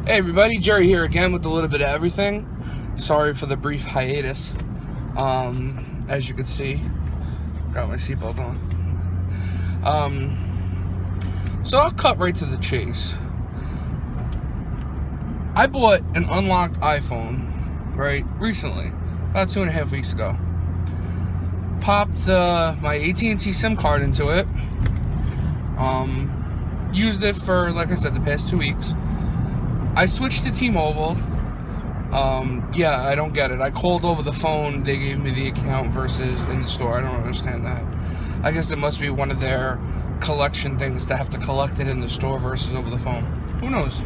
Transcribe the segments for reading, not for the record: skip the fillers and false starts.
Hey everybody, Jerry here again with a little bit of everything. Sorry for the brief hiatus. As you can see, got my seatbelt on. So I'll cut right to the chase. I bought an unlocked iPhone, right, recently, about 2.5 weeks ago. Popped my AT&T SIM card into it. Used it for, like I said, the past 2 weeks. I switched to T-Mobile. Yeah, I don't get it. I called over the phone. They gave me the account versus in the store. I don't understand that. I guess it must be one of their collection things to have to collect it in the store versus over the phone. Who knows?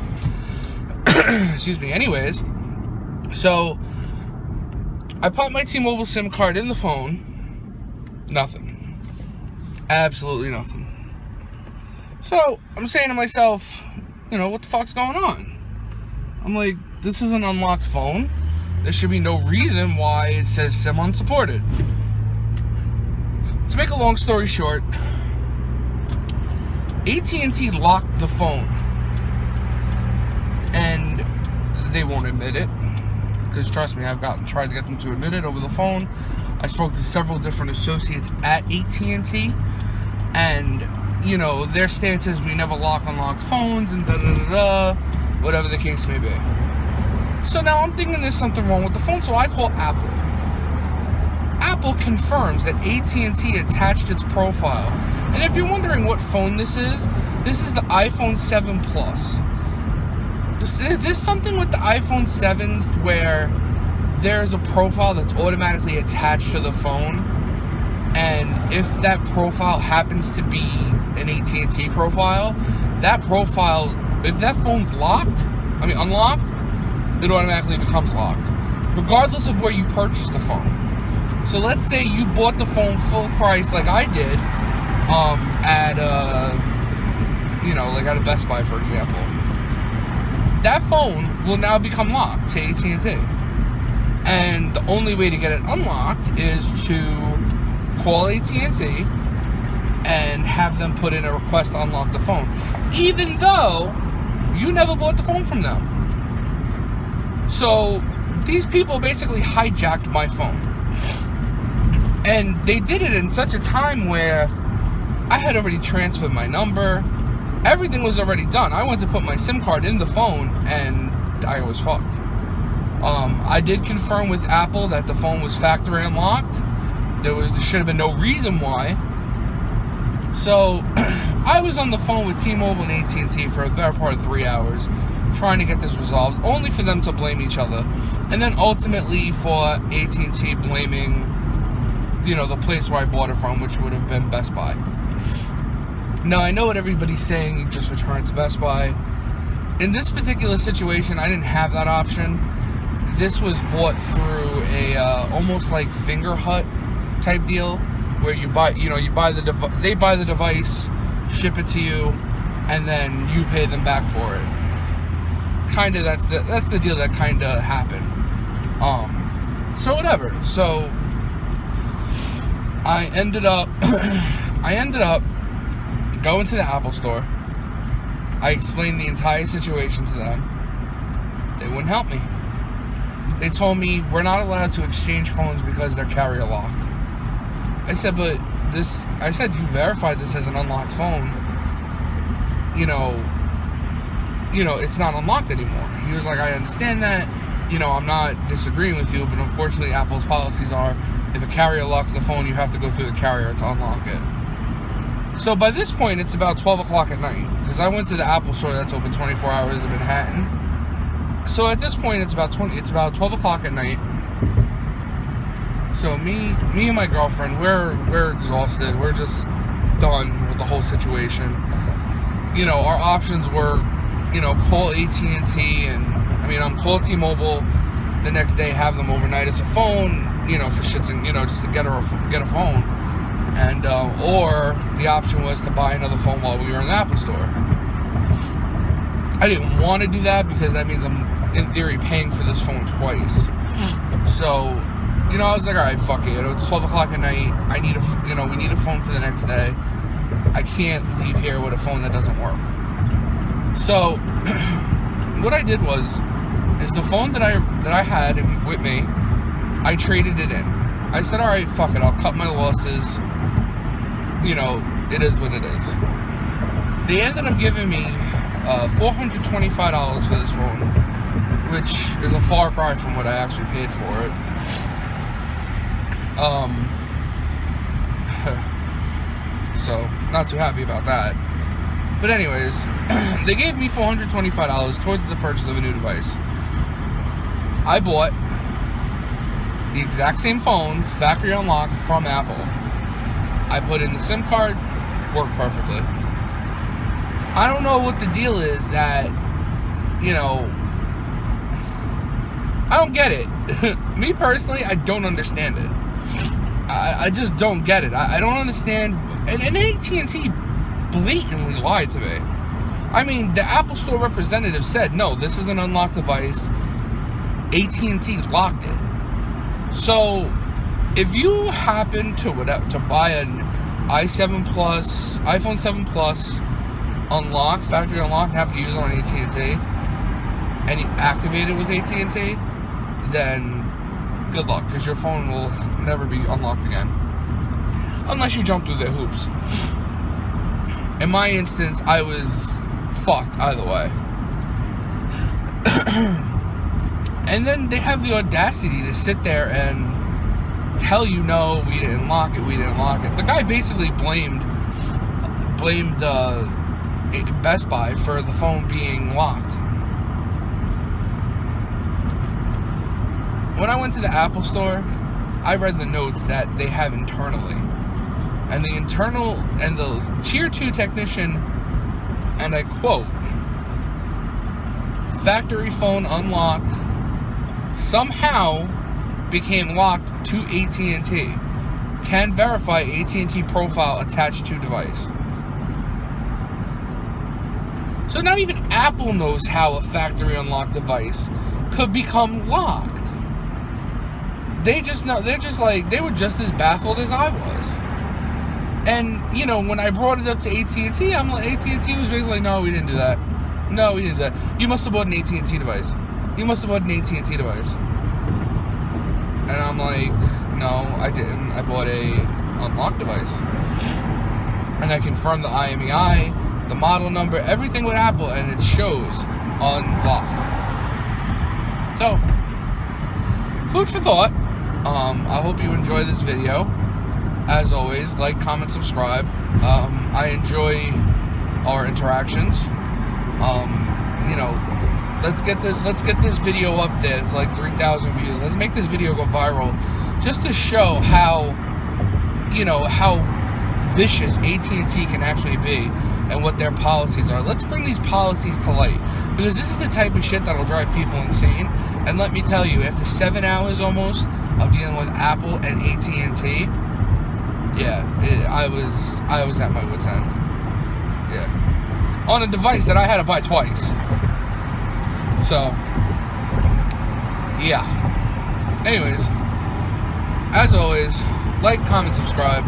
Excuse me. Anyways, so I popped my T-Mobile SIM card in the phone. Nothing. Absolutely nothing. So I'm saying to myself, what the fuck's going on? I'm like, this is an unlocked phone. There should be no reason why it says SIM unsupported. To make a long story short, AT&T locked the phone. And they won't admit it. Because trust me, I've tried to get them to admit it over the phone. I spoke to several different associates at AT&T. And, their stance is we never lock unlocked phones and da-da-da-da. Whatever the case may be. So now I'm thinking there's something wrong with the phone, so I call Apple. Apple confirms that AT&T attached its profile. And if you're wondering what phone this is the iPhone 7 Plus. There's something with the iPhone 7s where there's a profile that's automatically attached to the phone. And if that profile happens to be an AT&T profile, if that phone's unlocked, it automatically becomes locked, regardless of where you purchased the phone. So let's say you bought the phone full price, like I did, at a Best Buy, for example. That phone will now become locked to AT&T, and the only way to get it unlocked is to call AT&T and have them put in a request to unlock the phone, even though you never bought the phone from them. So these people basically hijacked my phone. And they did it in such a time where I had already transferred my number. Everything was already done. I went to put my SIM card in the phone and I was fucked. I did confirm with Apple that the phone was factory unlocked. There should have been no reason why. So I was on the phone with T-Mobile and AT&T for a better part of 3 hours trying to get this resolved, only for them to blame each other, and then ultimately for AT&T blaming the place where I bought it from, which would have been Best Buy. Now I know what everybody's saying, you just return to Best Buy. In this particular situation, I didn't have that option. This was bought through a almost like Finger Hut type deal, where they buy the device, ship it to you, and then you pay them back for it. Kinda, that's the deal that kinda happened. So whatever. So I ended up going to the Apple store. I explained the entire situation to them. They wouldn't help me. They told me we're not allowed to exchange phones because they're carrier locked. I said, you verified this as an unlocked phone. It's not unlocked anymore. He was like, I understand that. I'm not disagreeing with you, but unfortunately Apple's policies are if a carrier locks the phone, you have to go through the carrier to unlock it. So by this point, it's about 12 o'clock at night, because I went to the Apple store that's open 24 hours in Manhattan. So at this point, it's about 12 o'clock at night. So me and my girlfriend, we're exhausted. We're just done with the whole situation. Our options were, call AT&T and call T-Mobile the next day, have them overnight as a phone, for shits and just to get a phone, and or the option was to buy another phone while we were in the Apple store. I didn't want to do that because that means I'm in theory paying for this phone twice. So I was like, all right, fuck it. It's 12 o'clock at night. I need we need a phone for the next day. I can't leave here with a phone that doesn't work. So what I did was, is the phone that I had with me, I traded it in. I said, all right, fuck it, I'll cut my losses. You know, it is what it is. They ended up giving me $425 for this phone, which is a far cry from what I actually paid for it. So, not too happy about that. But anyways, they gave me $425 towards the purchase of a new device. I bought the exact same phone, factory unlocked, from Apple. I put in the SIM card, worked perfectly. I don't know what the deal is that, you know, I don't get it. Me personally, I don't understand it. I just don't get it. I don't understand. And AT&T blatantly lied to me. I mean, the Apple Store representative said, no, this is an unlocked device. AT&T locked it. So, if you happen to buy an iPhone 7 Plus unlocked, factory unlocked, happen to use it on AT&T, and you activate it with AT&T, then good luck, because your phone will never be unlocked again. Unless you jump through the hoops. In my instance, I was fucked either way. And then they have the audacity to sit there and tell you, no, we didn't lock it. The guy basically blamed Best Buy for the phone being locked. When I went to the Apple Store, I read the notes that they have internally. And the tier 2 technician, and I quote, factory phone unlocked somehow became locked to AT&T. Can verify AT&T profile attached to device. So not even Apple knows how a factory unlocked device could become locked. They just know, they were just as baffled as I was. And, you know, when I brought it up to AT&T, I'm like, AT&T was basically like, no, we didn't do that. No, we didn't do that. You must have bought an AT&T device. And I'm like, no, I didn't. I bought a unlocked device. And I confirmed the IMEI, the model number, everything with Apple, and it shows unlocked. So, food for thought. I hope you enjoy this video. As always, like, comment, subscribe. I enjoy our interactions. You know, let's get this video up there. It's like 3,000 views. Let's make this video go viral, just to show how, you know, how vicious AT&T can actually be and what their policies are. Let's bring these policies to light, because this is the type of shit that'll drive people insane. And let me tell you, after 7 hours almost of dealing with Apple and AT&T, yeah, I was at my wit's end. Yeah, on a device that I had to buy twice. So, yeah. Anyways, as always, like, comment, subscribe.